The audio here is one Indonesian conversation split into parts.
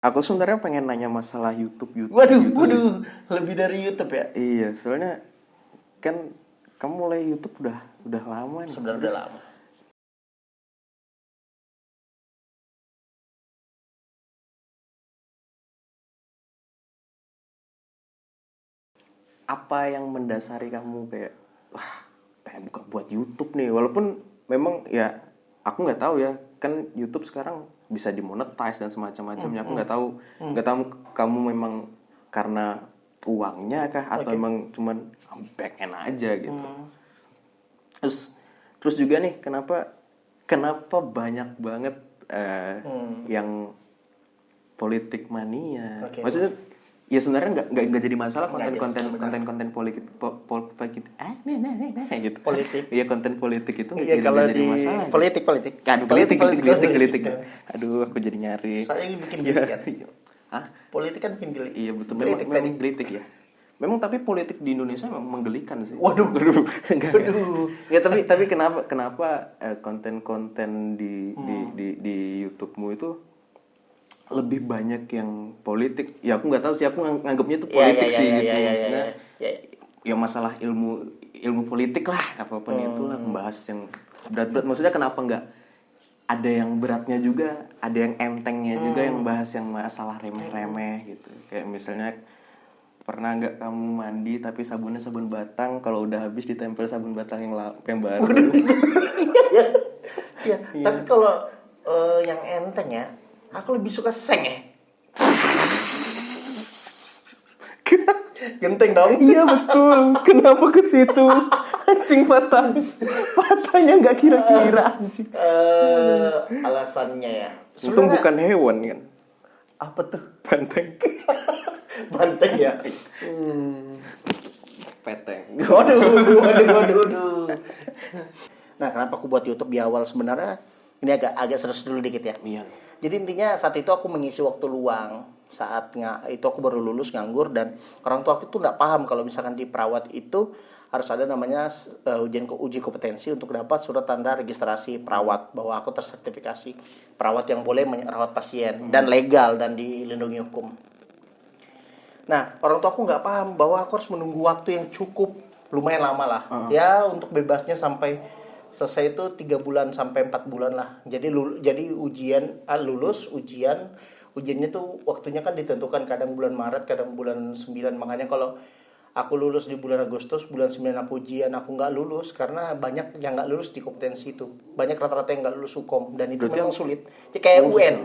Aku sebenarnya pengen nanya masalah YouTube Waduh, gitu sih. waduh, lebih dari YouTube ya? Iya, soalnya kan kamu mulai YouTube udah lama nih. Sebenarnya udah Terus lama. apa yang mendasari kamu kayak wah pengen buka buat YouTube nih? Walaupun memang ya aku nggak tahu ya, kan YouTube sekarang bisa dimonetize dan semacam-macamnya. Aku nggak tahu kamu memang karena uangnya kah atau Oke. emang cuman pengen aja gitu. Terus terus juga nih kenapa banyak banget yang politik mania. Oke. Maksudnya ya sebenarnya nggak jadi masalah Nggak konten politik gitu. Politik. Iya, konten politik itu Iya, kalau nggak jadi di masalah. politik. Kan Politik. politik. Aduh, aku jadi nyari. Soalnya bikin geli kan. Hah? Politik kan bikin geli. Iya betul, Politik memang tadi. gelitik ya. Memang tapi politik di Indonesia memang menggelikan sih. Waduh. Enggak. Ya tapi kenapa konten-konten di YouTube-mu itu lebih banyak yang politik? Ya aku nggak tahu sih, aku nganggapnya itu politik sih gitu. Maksudnya ya masalah ilmu politik lah, apapun itulah, membahas yang berat-berat. Maksudnya kenapa nggak ada yang beratnya juga, ada yang entengnya juga, yang bahas yang masalah remeh-remeh gitu. Kayak misalnya pernah nggak kamu mandi tapi sabunnya sabun batang, kalau udah habis ditempel sabun batang yang baru. Iya. Tapi kalau yang enteng ya, aku lebih suka seng ya. Genteng dong. Iya betul. Kenapa ke situ? Anjing patahnya nggak kira-kira anjing. Alasannya ya. Untung Sebenarnya- bukan hewan kan. Apa tuh? Banteng. Banteng ya. Peteng. Waduh. Nah, kenapa aku buat YouTube di awal sebenarnya? Ini agak serius dulu dikit ya. Iya. Jadi intinya saat itu aku mengisi waktu luang saat itu aku baru lulus nganggur, dan orang tua aku tuh nggak paham kalau misalkan di perawat itu harus ada namanya uji kompetensi untuk dapat surat tanda registrasi perawat bahwa aku tersertifikasi perawat yang boleh merawat pasien dan legal dan dilindungi hukum. Nah, orang tua aku nggak paham bahwa aku harus menunggu waktu yang cukup lumayan lama lah. Ya, untuk bebasnya sampai selesai itu 3 bulan sampai 4 bulan lah. Jadi lulus ujiannya tuh waktunya kan ditentukan, kadang bulan Maret, kadang bulan 9. Makanya kalau aku lulus di bulan Agustus, bulan 9 aku ujian, aku nggak lulus karena banyak yang nggak lulus di kompetensi itu. Banyak rata-rata yang nggak lulus hukum, dan itu Berarti memang sulit. Jadi kayak UN.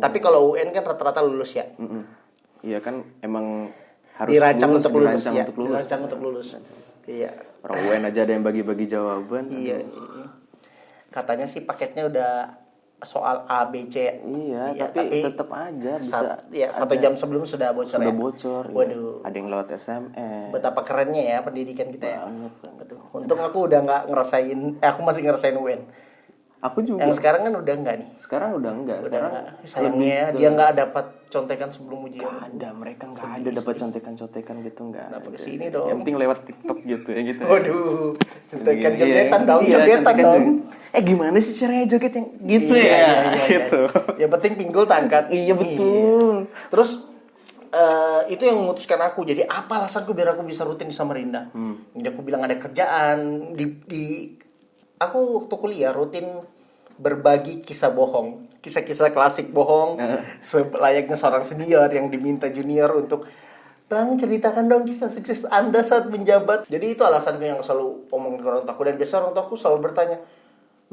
Tapi kalau UN kan rata-rata lulus ya. Iya kan emang harus Dirancang lulus, untuk lulus dirancang ya. untuk lulus. Dirancang untuk lulus. Iya. Orang UN aja ada yang bagi-bagi jawaban. Iya. Katanya sih paketnya udah soal A, B, C. Iya, tapi tetap aja bisa. Satu jam sebelum sudah bocor Sudah ya. bocor. Iya. Waduh. Ada yang lewat SMS. Betapa kerennya ya pendidikan kita ya. Banget. Aduh, untung aku udah nggak ngerasain, aku masih ngerasain UN. Aku juga. Yang sekarang kan udah nggak nih. Sekarang udah enggak. Udah Sekarang nggak. Sayangnya ya, dia nggak dapat contekan sebelum ujian. ada, mereka nggak ada dapat contekan-contekan gitu, nggak Kenapa ada. kesini dong? Yang penting lewat TikTok gitu ya gitu. Waduh, contekan Iya, jogetan dong, iya, jogetan contekan dong. joget. Gimana sih caranya joget yang gitu Iya, ya? iya. Gitu. Yang penting pinggul tangkat. Iya betul. Terus itu yang memutuskan aku. Jadi apa alasanku biar aku bisa rutin di Samarinda? Jadi aku bilang ada kerjaan aku waktu kuliah rutin berbagi kisah bohong, kisah-kisah klasik bohong, selayaknya seorang senior yang diminta junior untuk, Bang, ceritakan dong kisah sukses Anda saat menjabat. Jadi itu alasanku yang selalu omong ke orang tuaku, dan biasa orang tuaku selalu bertanya,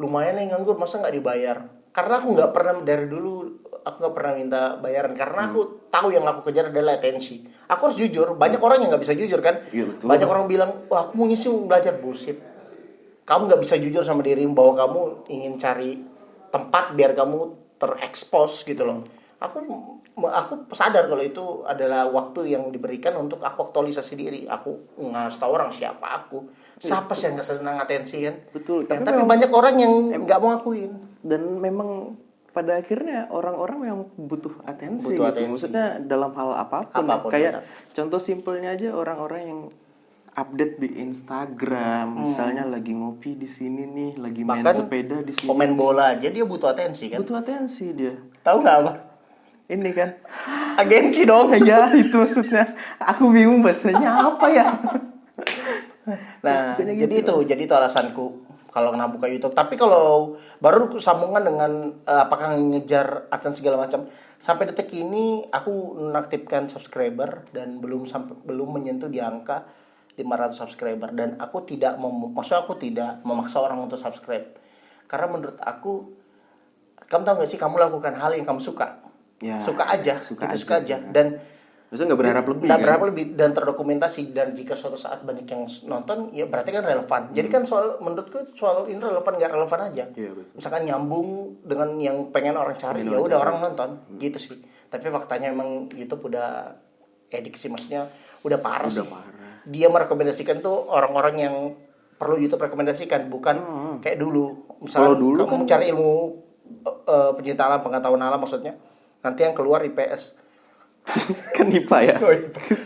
lumayan nih nganggur, masa nggak dibayar? Karena aku nggak pernah dari dulu, aku nggak pernah minta bayaran karena aku tahu yang aku kejar adalah atensi. Aku harus jujur. Banyak orang yang nggak bisa jujur kan? Iya, betul. Banyak orang bilang, wah aku mau ngisi belajar, bullshit. Kamu nggak bisa jujur sama dirimu bahwa kamu ingin cari tempat biar kamu terekspos gitu loh. Aku sadar kalau itu adalah waktu yang diberikan untuk aku aktualisasi diri. Aku ngasih tahu orang siapa aku. Siapa sih yang nggak senang atensi kan? Betul. Ya, tapi banyak orang yang nggak mau akuin. Dan memang pada akhirnya orang-orang yang butuh atensi, Butuh gitu. atensi. Maksudnya dalam hal apapun. Apapun, Kayak benar. contoh simpelnya aja, orang-orang yang update di Instagram, misalnya lagi ngopi di sini nih, lagi main Bahkan sepeda di sini. Komen bola aja dia butuh atensi kan? Butuh atensi dia. Tahu nggak apa? ini kan. Agensi dong. Ya itu maksudnya. Aku bingung bahasanya apa ya. Nah, Pokoknya jadi itu alasanku kalau kena buka YouTube. Tapi kalau baru aku sambungan dengan apakah ngejar AdSense segala macam. Sampai detik ini aku nonaktifkan subscriber dan belum menyentuh di angka 500 subscriber, dan aku tidak maksudnya aku tidak memaksa orang untuk subscribe. Karena menurut aku, kamu tahu gak sih, kamu lakukan hal yang kamu suka. Ya, Suka aja. suka aja. Dan Maksudnya nggak berharap lebih. nggak Kan? berharap lebih dan terdokumentasi, dan jika suatu saat banyak yang nonton ya berarti kan relevan. Jadi kan menurutku soal ini relevan nggak relevan aja. Iya, betul. Misalkan nyambung dengan yang pengen orang cari, ya udah orang nonton gitu sih. Tapi faktanya emang YouTube udah edik sih, maksudnya udah parah sih. Parah. Dia merekomendasikan tuh orang-orang yang perlu YouTube rekomendasikan, bukan kayak dulu. Misalnya dulu kamu cari ilmu pencinta alam, pengetahuan alam maksudnya, nanti yang keluar IPS. Kan IPA ya. Oh,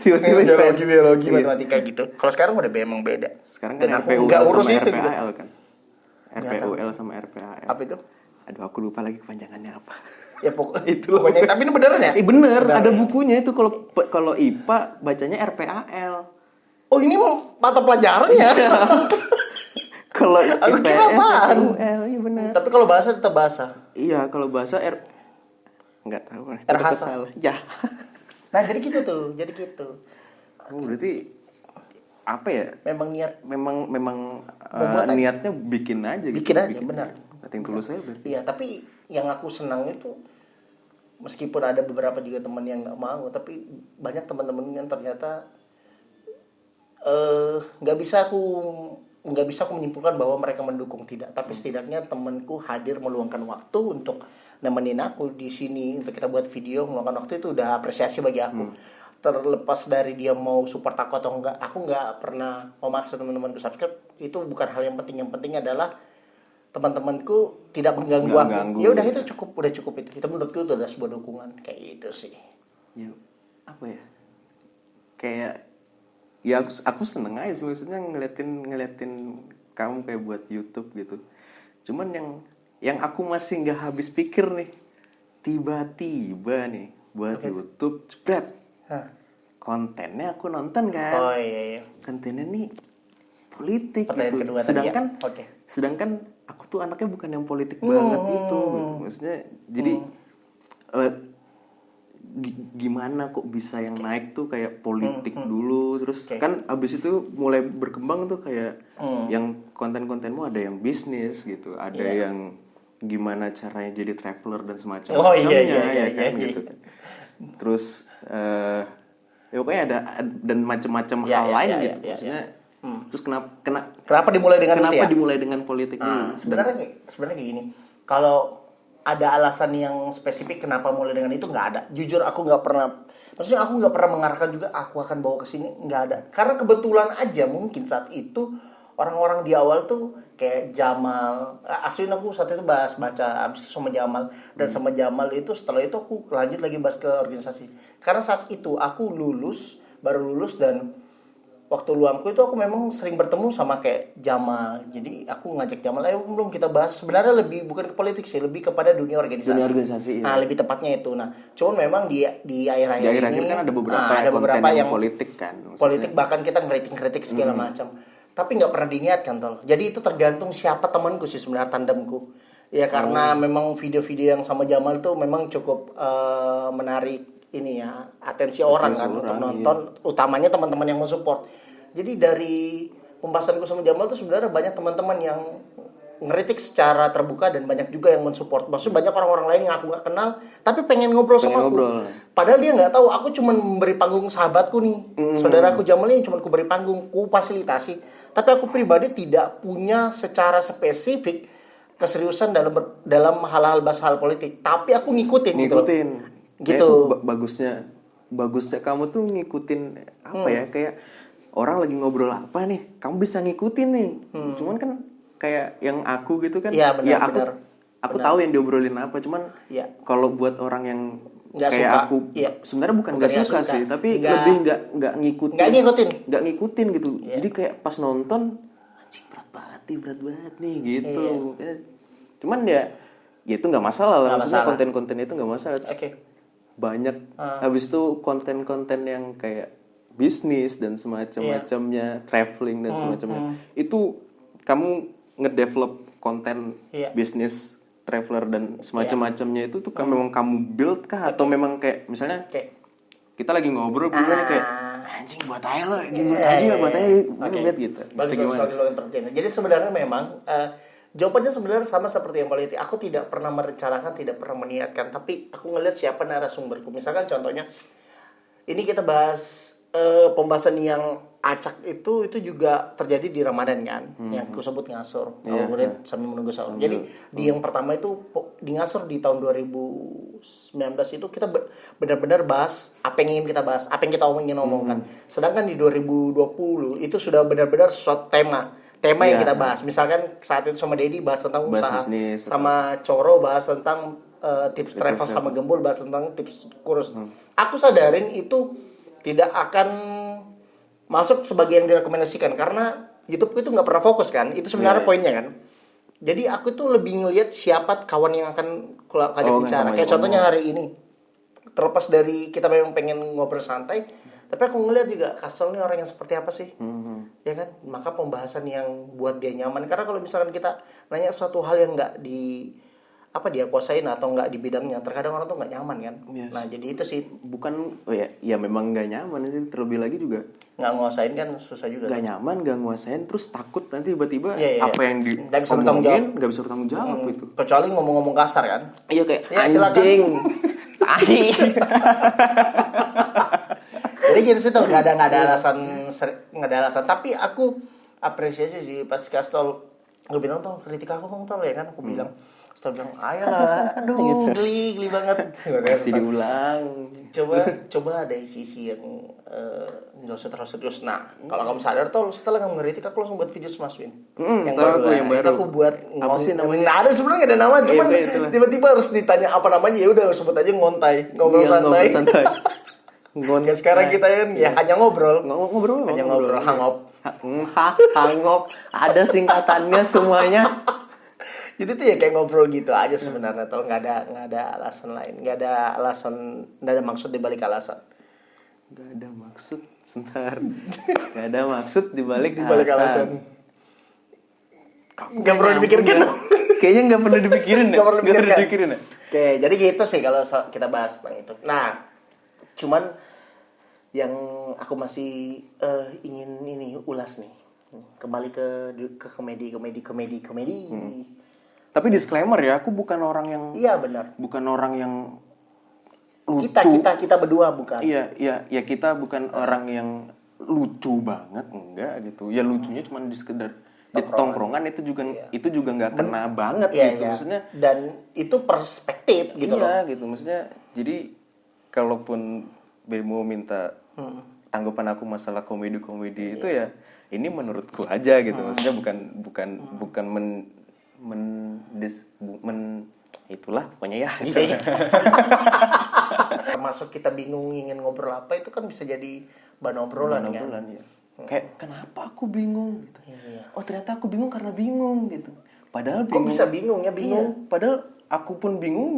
Tiba-tiba biologi, matematika gitu. Kalau sekarang udah emang beda. Sekarang kan Dan aku RPUL nggak urus sama itu gitu. RPAL kan. RPUL sama RPAL. Apa itu? Aduh, aku lupa lagi kepanjangannya apa. Ya Itu. pokoknya. Tapi ini beneran ya? Bener, ada bukunya itu kalau IPA bacanya RPAL. Oh, ini mau mata pelajaran ya? Kalau Aku IPS kira apaan? RPUL, iya bener. Tapi kalau bahasa tetap bahasa. Iya, kalau bahasa nggak tahu. Salah. Ya. Nah, jadi gitu tuh. Berarti apa ya? Memang niat. Memang Membuat niatnya bikin aja gitu. Bikin aja, benar. Nothing tulus aja berarti. Iya, tapi yang aku senang itu meskipun ada beberapa juga teman yang nggak mau, tapi banyak teman-teman yang ternyata nggak bisa aku menyimpulkan bahwa mereka mendukung, tidak. Tapi setidaknya temanku hadir meluangkan waktu untuk nemenin aku di sini untuk kita buat video, meluangkan waktu itu udah apresiasi bagi aku. Terlepas dari dia mau support aku atau enggak, aku nggak pernah memaksa teman-temanku subscribe. Itu bukan hal yang penting. Yang penting adalah teman-temanku tidak mengganggu aku. Ya udah, itu udah cukup itu. Itu menurutku itu adalah sebuah dukungan kayak gitu sih. Ya, apa ya? Kayak ya aku seneng aja sih, maksudnya ngeliatin kamu kayak buat YouTube gitu. Cuman yang aku masih nggak habis pikir nih, tiba-tiba nih buat YouTube, jebret. Kontennya aku nonton kan. Oh iya. Kontennya nih politik Pertanyaan gitu. kedua Sedangkan aku tuh anaknya bukan yang politik banget itu gitu. Maksudnya jadi gimana kok bisa yang naik tuh kayak politik dulu, terus kan abis itu mulai berkembang tuh kayak yang konten-kontenmu ada yang bisnis gitu, ada yang gimana caranya jadi traveler dan semacamnya ya kan gitu kan. Terus ya pokoknya ada dan macam-macam hal lain gitu. Maksudnya terus kenapa dimulai dengan itu ya? dimulai dengan politik dulu? Sebenarnya kayak gini. Kalau ada alasan yang spesifik kenapa mulai dengan itu, nggak ada. Jujur aku nggak pernah. Maksudnya aku nggak pernah mengarahkan juga aku akan bawa ke sini, nggak ada. Karena kebetulan aja mungkin saat itu orang-orang di awal tuh kayak Jamal. Aslinya aku saat itu baca abis itu sama Jamal, dan sama Jamal itu setelah itu aku lanjut lagi bahas ke organisasi. Karena saat itu aku baru lulus, dan waktu luangku itu aku memang sering bertemu sama kayak Jamal. Jadi aku ngajak Jamal, ayo belum kita bahas. Sebenarnya lebih bukan ke politik sih, lebih kepada dunia organisasi. Iya. Nah, lebih tepatnya itu. Nah, cuman memang di akhir-akhir ini kan ada beberapa yang politik kan. Maksudnya. Politik, bahkan kita ngeritik segala macam. Tapi nggak pernah diniatkan tol. Jadi itu tergantung siapa temanku sih sebenarnya, tandemku. Ya karena memang video-video yang sama Jamal tuh memang cukup menarik ini ya, atensi orang kan untuk nonton, utamanya teman-teman yang mensupport. Jadi dari pembahasanku sama Jamal tuh sebenarnya banyak teman-teman yang ngeritik secara terbuka dan banyak juga yang mensupport. Maksudnya banyak orang-orang lain yang aku nggak kenal tapi pengen ngobrol sama aku. Padahal dia nggak tahu aku cuma memberi panggung sahabatku nih. Saudaraku Jamal ini cuma ku beri panggung, ku fasilitasi. Tapi aku pribadi tidak punya secara spesifik keseriusan dalam hal-hal bahas hal politik. Tapi aku ngikutin. Gitu. Bagusnya kamu tuh ngikutin apa ya, kayak orang lagi ngobrol apa nih, kamu bisa ngikutin nih. Cuman kan kayak yang aku gitu kan, aku tahu yang diobrolin apa, cuman kalau buat orang yang gak kayak suka. aku sebenarnya bukan gak suka sih, tapi lebih nggak ngikutin gitu. Jadi kayak pas nonton, anjing berat banget nih gitu. Cuman ya itu nggak masalah lah, maksudnya konten-konten itu nggak masalah. banyak. Habis itu konten-konten yang kayak bisnis dan semacam-macamnya, traveling dan semacamnya. Itu kamu ngedevelop konten bisnis, traveler dan semacam-macamnya itu tuh memang kamu build kah atau memang kayak misalnya kita lagi ngobrol gimana kayak anjing buat aja lo, anjing buat aja gitu. Bagus sekali lo yang pertanyaan. Jadi sebenarnya memang jawabannya sebenarnya sama seperti yang politik. Aku tidak pernah merencanakan, tidak pernah meniatkan, tapi aku ngelihat siapa narasumberku. Misalkan contohnya, ini kita bahas pembahasan yang acak itu juga terjadi di Ramadan kan, yang aku sebut ngasur. Kalau murid sambil menunggu sahur. Jadi di yang pertama itu di ngasur di tahun 2019 itu kita benar-benar bahas apa yang ingin kita bahas, apa yang kita ingin omongkan. Sedangkan di 2020 itu sudah benar-benar suatu tema yang kita bahas. Misalkan saat itu sama Dedi bahas tentang usaha, bisnis, sama Coro bahas tentang tips travel, sama Gembul bahas tentang tips kurus. Aku sadarin itu tidak akan masuk sebagai yang direkomendasikan karena YouTube itu nggak pernah fokus kan. Itu sebenarnya poinnya kan. Jadi aku tuh lebih ngelihat siapa kawan yang akan ajak bicara. Kayak contohnya hari ini, terlepas dari kita memang pengen ngobrol santai, tapi aku ngelihat juga Kastel ini orang yang seperti apa sih, ya kan? Maka pembahasan yang buat dia nyaman. Karena kalau misalkan kita nanya suatu hal yang nggak dia kuasain atau nggak di bidangnya, terkadang orang tuh nggak nyaman kan. Nah jadi itu sih bukan ya memang nggak nyaman sih, terlebih lagi juga nggak nguasain kan susah juga. Nggak nyaman, nggak nguasain, terus takut nanti tiba-tiba apa yang ngomongin nggak bisa bertanggung jawab itu. Kecuali ngomong-ngomong kasar kan. Iya kayak anjing, tai. Jadi gitu sih tuh, nggak ada alasan. Tapi aku apresiasi sih pas Kastel lu bilang tuh kritik aku ya kan, aku bilang. Terus bilang, ayolah, aduh, geli banget. Masih diulang. Coba ada sisi yang nggak usah terlalu serius. Nah, kalau kamu sadar tuh, setelah kamu ngeritik, aku langsung buat video sama Mas Win. Yang baru. Aku buat apa sih namanya? Nah, ada sebenarnya nggak ada nama, cuman tiba-tiba harus ditanya apa namanya, ya udah sebut aja ngobrol santai. Dan sekarang kita hanya ngobrol. Hanya ngobrol, hangop. Ada singkatannya semuanya. Jadi tuh ya kayak ngobrol gitu aja sebenarnya, tuh nggak ada alasan lain, nggak ada maksud dibalik alasan. Nggak ada maksud, sebentar. Nggak ada maksud dibalik alasan. Nggak perlu dipikirkan. Kayaknya nggak perlu dipikirin ya. Nggak perlu dipikirin ya. Oke, jadi gitu sih kalau kita bahas tentang itu. Nah, cuman yang aku masih ingin ulas nih, kembali ke komedi. Tapi disclaimer ya, aku bukan orang yang benar. Bukan orang yang lucu. Kita berdua bukan. Iya, kita bukan orang yang lucu banget, enggak gitu. Ya lucunya cuma di sekedar di tongkrongan itu juga nggak kena banget gitu. Maksudnya dan itu perspektif gitu loh. Iya gitu. Maksudnya jadi kalaupun Bemo minta tanggapan aku masalah komedi itu ya ini menurutku aja gitu. Maksudnya bukan itulah pokoknya ya gitu. Termasuk kita bingung ingin ngobrol apa, itu kan bisa jadi bahan obrolan kan. Ya. Kayak kenapa aku bingung gitu. Oh ternyata aku bingung karena bingung gitu. Padahal bingung. Kok bisa bingung ya? Iya, padahal aku pun bingung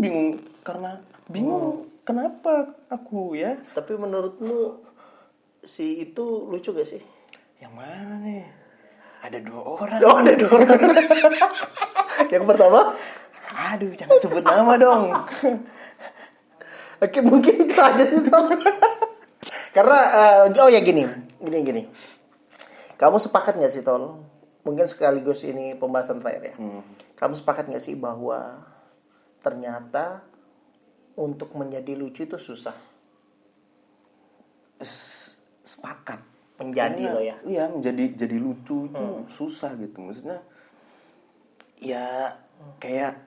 karena bingung. Kenapa aku ya? Tapi menurutmu si itu lucu gak sih? Yang mana nih? Ada 2 orang. Oh, ada 2 orang. Yang pertama? Aduh, jangan sebut nama dong. Oke, mungkin itu aja sih, Tol. Karena, gini. Kamu sepakat gak sih, Tol? Mungkin sekaligus ini pembahasan terakhir ya. Kamu sepakat gak sih bahwa ternyata untuk menjadi lucu itu susah? Sepakat. Menjadi lo ya? Iya, jadi lucu itu susah gitu. Maksudnya ya kayak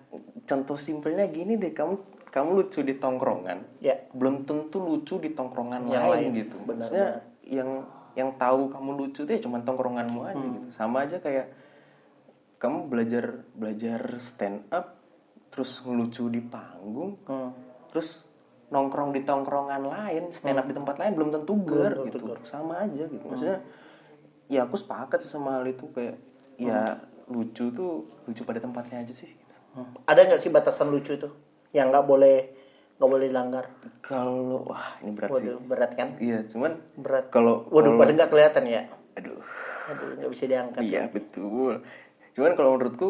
contoh simpelnya gini deh, kamu lucu di tongkrongan, belum tentu lucu di tongkrongan lain gitu. Maksudnya yang tahu kamu lucu itu ya cuma tongkronganmu aja gitu. Sama aja kayak kamu belajar stand up terus ngelucu di panggung, terus nongkrong di tongkrongan lain, stand up di tempat lain belum tentu gitu. Sama aja gitu. Maksudnya ya aku sepakat sih sama hal itu, kayak ya lucu tuh lucu pada tempatnya aja sih. Ada nggak sih batasan lucu itu yang nggak boleh nggak boleh dilanggar. Kalau wah ini berat sih. Waduh, berat kan? Iya, cuman Berat. kalau Waduh, pada nggak kelihatan ya. aduh. Aduh, nggak bisa diangkat. Iya, betul. Cuman kalau menurutku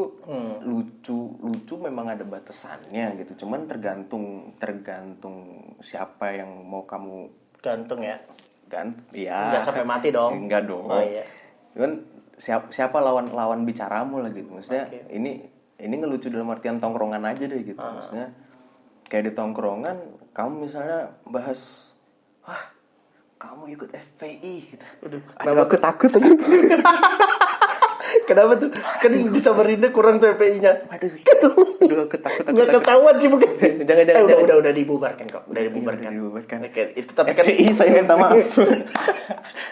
lucu memang ada batasannya gitu. Cuman tergantung siapa yang mau kamu Gantung ya. iya. Nggak sampai mati dong. Enggak dong. Oh iya. Cuman siapa lawan bicaramu lah gitu. Maksudnya ini ngelucu dalam artian tongkrongan aja deh gitu. Maksudnya kayak di tongkrongan kamu misalnya bahas kamu ikut FPI gitu. Aduh, aku takut lagi. Kenapa tuh? Kan di Samarinda kurang TPI-nya. Aduh, aku takut. Nggak ketahuan sih mungkin. Jangan. Udah dibubarkan kok. Udah dibubarkan. Oke, itu tapi kan FPI saya minta maaf.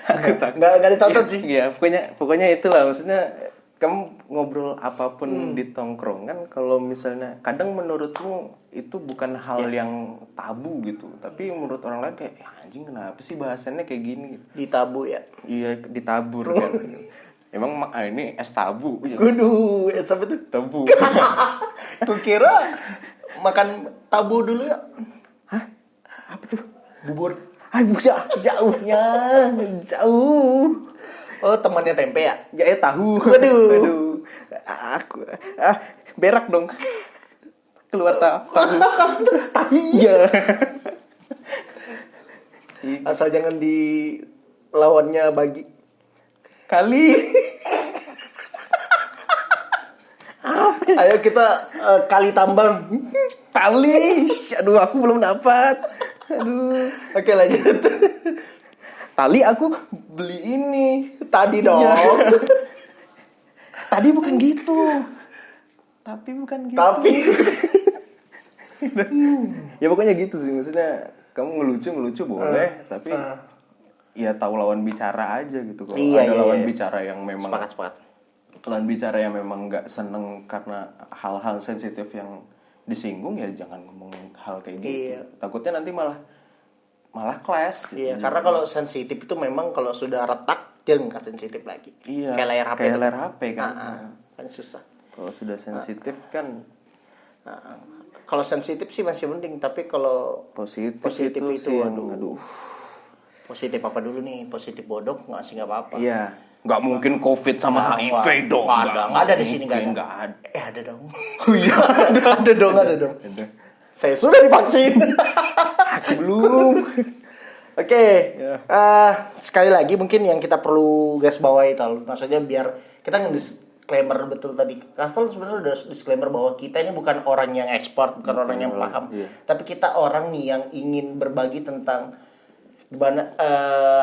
Aku takut. nggak ditonton sih. Iya, pokoknya itulah maksudnya kamu ngobrol apapun di tongkrongan kalau misalnya kadang menurutmu itu bukan hal yang tabu gitu, tapi menurut orang lain kayak anjing kenapa sih bahasannya kayak gini gitu. Ditabu ya. Iya, ditabur kan. Emang ini es tabu. Waduh, sampai tuh. Tabu. Tuh kira makan tabu dulu ya. Hah? Apa tuh? Bubur. Jauhnya. Jauh. Oh, temannya tempe ya? Ya tahu. Waduh. Aku berak dong. Keluar tahu. Iya. Asal jangan di lawannya bagi. Kali. Ayo kita kali tambang. Tali. Aduh, aku belum dapat. Aduh. Oke, lanjut. Tali aku beli ini. Tadi dong. Iya. Tadi bukan gitu. Tapi bukan gitu. Tapi Ya pokoknya gitu sih, maksudnya kamu ngelucu boleh, tapi ya tahu lawan bicara aja gitu. Kalau ada lawan bicara yang memang sepakat. Lawan bicara yang memang nggak seneng karena hal-hal sensitif yang disinggung, ya jangan ngomong hal kayak gitu. Iya. Takutnya nanti malah clash gitu. Iya, karena kalau sensitif itu memang kalau sudah retak dia nggak sensitif lagi. Iya. Kayak layar HP. Kayak layar HP kan. Kan susah. Kalau sudah sensitif kan Kalau sensitif sih masih mending, tapi kalau positif itu sih yang, aduh. Positif apa dulu nih? Positif bodoh nggak apa-apa. Iya. Nggak mungkin COVID sama HIV dong. Nggak ada di sini nggak ada. Ada dong. Oh iya, ada dong. Saya sudah divaksin. Aku belum. Oke, sekali lagi mungkin yang kita perlu garis bawahi itu, maksudnya biar kita disclaimer betul tadi. Kastel sebenarnya udah disclaimer bahwa kita ini bukan orang yang expert, bukan orang yang paham, tapi kita orang nih yang ingin berbagi tentang gimana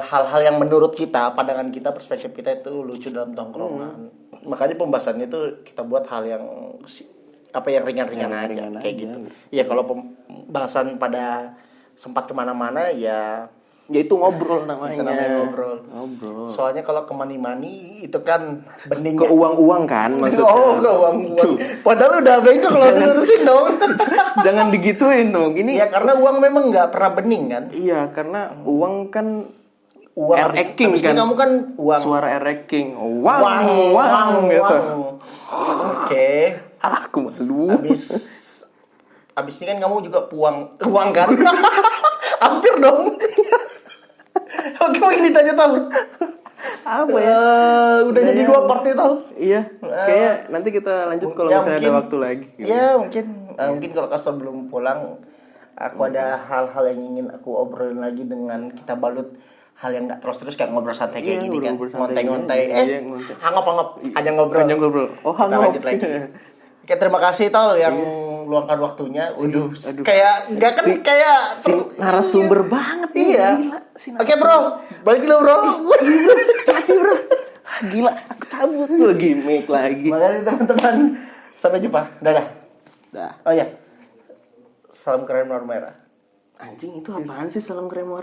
hal-hal yang menurut kita, pandangan kita, perspektif kita itu lucu dalam tongkrongan. Makanya pembahasannya itu kita buat hal yang yang ringan-ringan aja, kayak gitu. Ya kalau pembahasan pada sempat kemana-mana ya itu ngobrol namanya. Ngobrol. Soalnya kalau ke mani-mani itu kan bening. Ke uang-uang kan maksudnya. Oh, ke uang-uang. Padahal udah bengkok kalau dilurusin dong. Jangan digituin dong. Ini ya karena uang memang nggak pernah bening kan. Iya, karena uang kan uang R-King kan. Kamu kan uang. Suara R-King. Uang gitu. Oke. Aku malu. Abis ini kan kamu juga uang kan? Hampir dong. Oke, mau ini tanya tahu. Apa ya? Udah jadi 2 part itu. Iya. Kayaknya nanti kita lanjut kalau misalnya ada waktu lagi. Gitu. Ya mungkin kalau Kastel belum pulang, aku ada hal-hal yang ingin aku obrolin lagi dengan kita balut hal yang nggak terus kayak ngobrol santai kayak gini kan, ngontai-ngontai. Hangap hanya ngobrol. Oh, hangap. Lanjut lagi. Oke, terima kasih Tol yang luangkan waktunya. Aduh. Kayak nggak kan kayak narasumber banget nih. Iya. Oke, Bro. Balik dulu, Bro. Hati, Bro. Gila, aku cabut lu gimmick lagi. Makasih teman-teman. Sampai jumpa. Dadah. Dah. Oh ya. Salam keren warna merah. Anjing, itu apaan sih salam keren warna